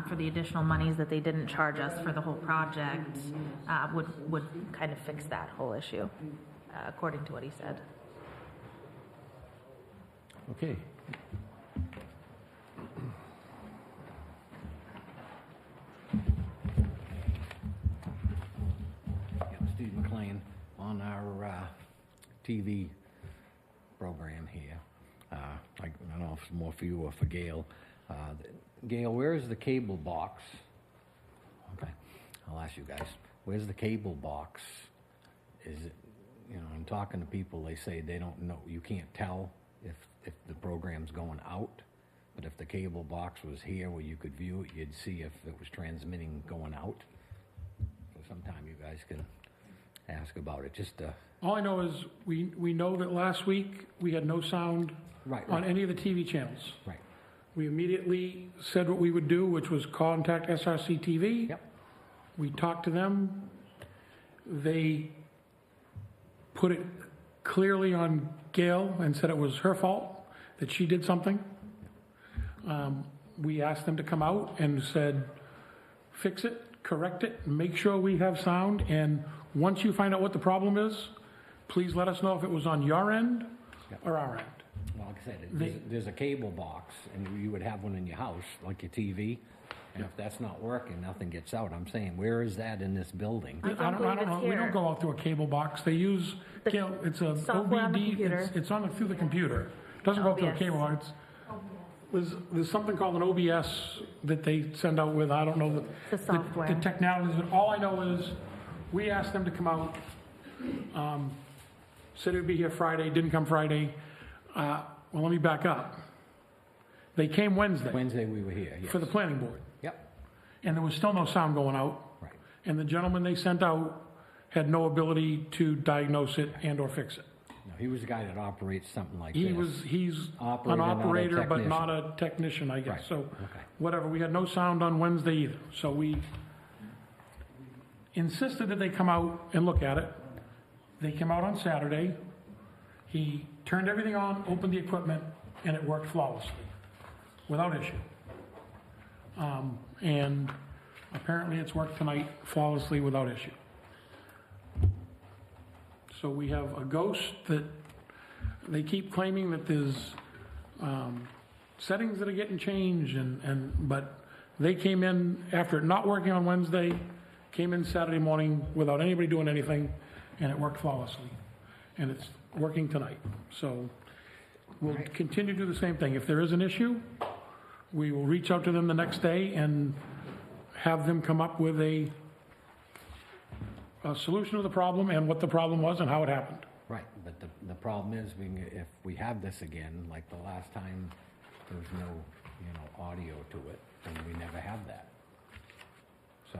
for the additional monies that they didn't charge us for the whole project would kind of fix that whole issue, according to what he said. Okay. Steve McLean on our TV program here. I don't know if it's more for you or for Gail. Gail, where is the cable box? Okay, I'll ask you guys. Where's the cable box? Is it, I'm talking to people, they say they don't know, you can't tell if the program's going out, but if the cable box was here where you could view it, you'd see if it was transmitting going out. So sometime you guys can ask about it, just All I know is we know that last week we had no sound on any of the TV channels. Right. We immediately said what we would do, which was contact SRC TV. Yep. We talked to them. They put it clearly on Gail and said it was her fault, that she did something. We asked them to come out and said, fix it, correct it, make sure we have sound, and once you find out what the problem is, please let us know if it was on your end or our end. Well, like I said, there's a cable box, and you would have one in your house, like your TV, and if that's not working, nothing gets out. I'm saying, where is that in this building? I don't know. We don't go out through a cable box. They use, it's a software on the OBD, computer. it's on through the computer. It doesn't go through a OBS. cable box. There's something called an OBS that they send out with, I don't know The software. the technologies, but all I know is, we asked them to come out, said it would be here Friday, didn't come Friday. Well, let me back up. They came Wednesday Wednesday we were here, yes. for the planning board, Yep, and there was still no sound going out. right. And the gentleman they sent out had no ability to diagnose it and/or fix it. No, he was the guy that operates something like this. He's Operator, an not a operator, but technician. not a technician, I guess. Right, So, okay. whatever, we had no sound on Wednesday either. So we insisted that they come out and look at it. They came out on Saturday. He turned everything on, opened the equipment, and it worked flawlessly, without issue. And apparently it's worked tonight flawlessly without issue. So we have a ghost that they keep claiming that there's settings that are getting changed, but they came in after it not working on Wednesday, came in Saturday morning without anybody doing anything, and it worked flawlessly. And it's working tonight. So we'll continue to do the same thing. If there is an issue, we will reach out to them the next day and have them come up with a solution to the problem and what the problem was and how it happened. Right, but the problem is, if we have this again, like the last time, there was no, audio to it, and we never have that. So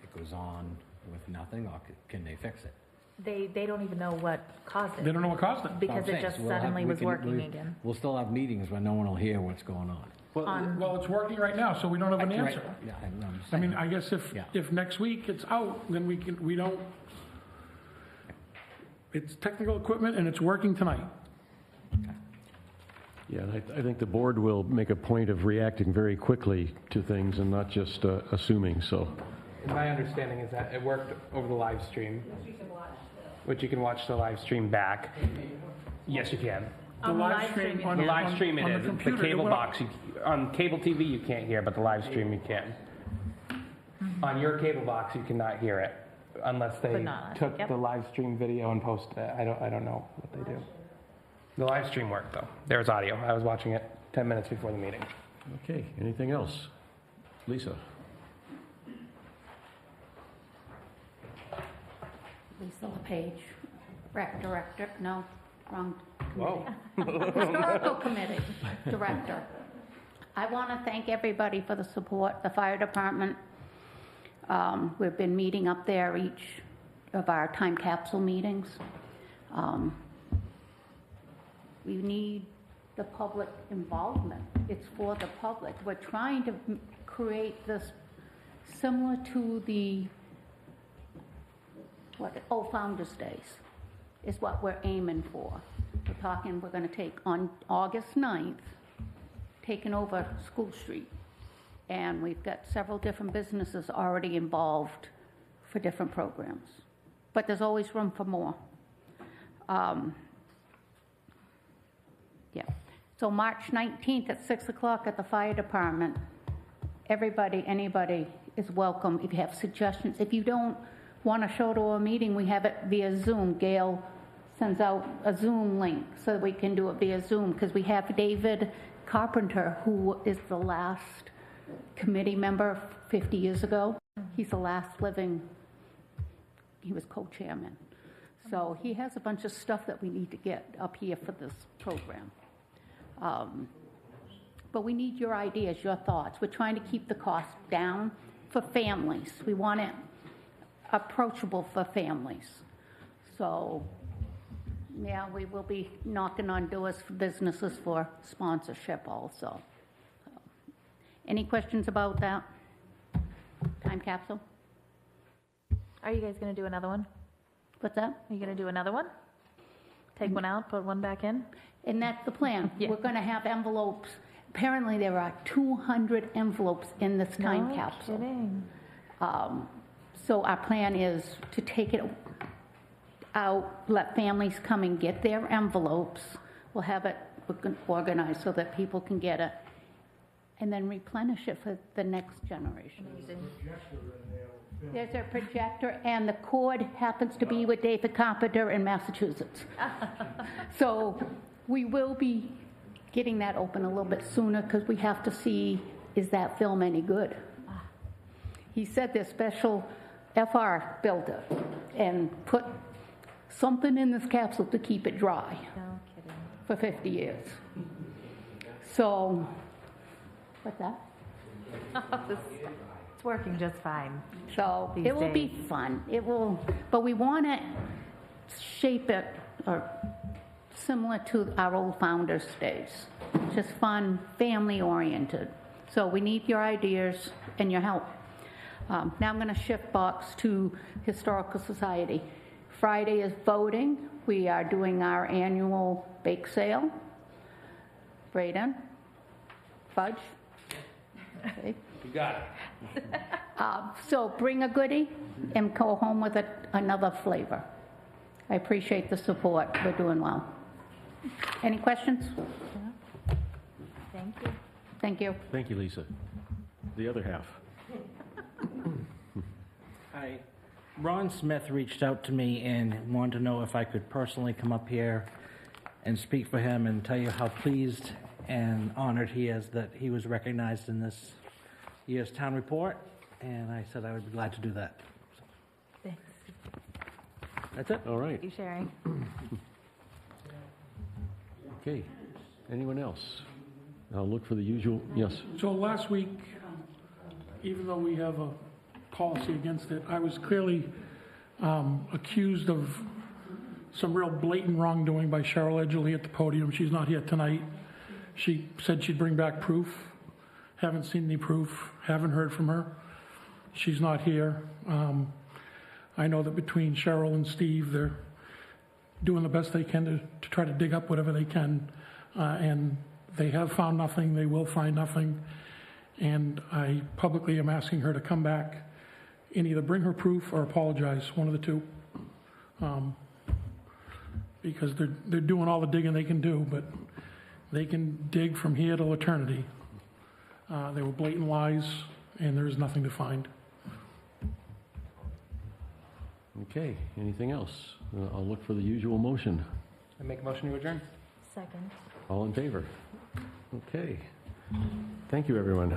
it goes on with nothing, or can they fix it? They don't even know what caused it. They don't know what caused it. Because it just suddenly was working again. We'll still have meetings where no one will hear what's going on. Well, it's working right now, so we don't have an Right, answer. yeah, I'm just I mean, saying. I guess if next week it's out, then we don't, it's technical equipment and it's working tonight. Yeah, and I think the board will make a point of reacting very quickly to things and not just assuming, so. My understanding is that it worked over the live stream, which you can watch the live stream back. Yes, you can. The live stream on The live stream it on is. The computer, cable went box, on cable TV you can't hear, but the live stream you can. On your cable box you cannot hear it unless they But not- took yep. the live stream video and posted it. I don't know what they do. The live stream worked though. There was audio. I was watching it 10 minutes before the meeting. Okay, anything else? Lisa? Lisa LePage, rec director, no, wrong Whoa. committee. Historical committee director. I want to thank everybody for the support, the fire department. We've been meeting up there each of our time capsule meetings. We need the public involvement. It's for the public. We're trying to create this similar to the Founders Days. is what we're aiming for. We're talking, we're going to take on August 9th, taking over School Street. And we've got several different businesses already involved for different programs. But there's always room for more. Yeah. So March 19th at 6 o'clock at the fire department, everybody, anybody is welcome if you have suggestions. If you don't want to show to a meeting, we have it via Zoom. Gail sends out a Zoom link so that we can do it via Zoom, because we have David Carpenter, who is the last committee member 50 years ago. He's the last living, he was co-chairman. So he has a bunch of stuff that we need to get up here for this program. But we need your ideas, your thoughts. We're trying to keep the cost down for families. We want it approachable for families. So, yeah, we will be knocking on doors for businesses for sponsorship also. Any questions about that? Time capsule? Are you guys going to do another one? What's that? Are you going to do another one? Take one out, put one back in? And that's the plan. Yeah. We're going to have envelopes. Apparently, there are 200 envelopes in this time capsule. Kidding. So our plan is to take it out, let families come and get their envelopes. We'll have it organized so that people can get it, and then replenish it for the next generation. There's a projector, and the cord happens to be with David Carpenter in Massachusetts. So we will be getting that open a little bit sooner, because we have to see, is that film any good? He said their special FR built it and put something in this capsule to keep it dry for 50 years. So, what's that? It's working just fine. So These it will be days. fun. It will, but we want to shape it or similar to our old founders' days. Just fun, family-oriented. So we need your ideas and your help. Now I'm going to shift box to Historical Society. Friday is voting. We are doing our annual bake sale. Braden? Fudge? Okay. You got it. So bring a goodie and go home with another flavor. I appreciate the support. We're doing well. Any questions? Thank you. Thank you. Thank you, Lisa. The other half. Hi. Ron Smith reached out to me and wanted to know if I could personally come up here and speak for him and tell you how pleased and honored he is that he was recognized in this year's town report, and I said I would be glad to do that. Thanks. That's it? All right. You sharing? Okay. Anyone else? I'll look for the usual, yes. So last week, even though we have a policy against it, I was clearly accused of some real blatant wrongdoing by Cheryl Edgerly at the podium. She's not here tonight. She said she'd bring back proof. Haven't seen any proof. Haven't heard from her. She's not here. I know that between Cheryl and Steve, they're doing the best they can to try to dig up whatever they can. And they have found nothing. They will find nothing. And I publicly am asking her to come back and either bring her proof or apologize, one of the two. Because they're doing all the digging they can do, but they can dig from here till eternity. They were blatant lies, and there is nothing to find. Okay. Anything else? I'll look for the usual motion. I make a motion to adjourn. Second. All in favor? Okay. Thank you, everyone.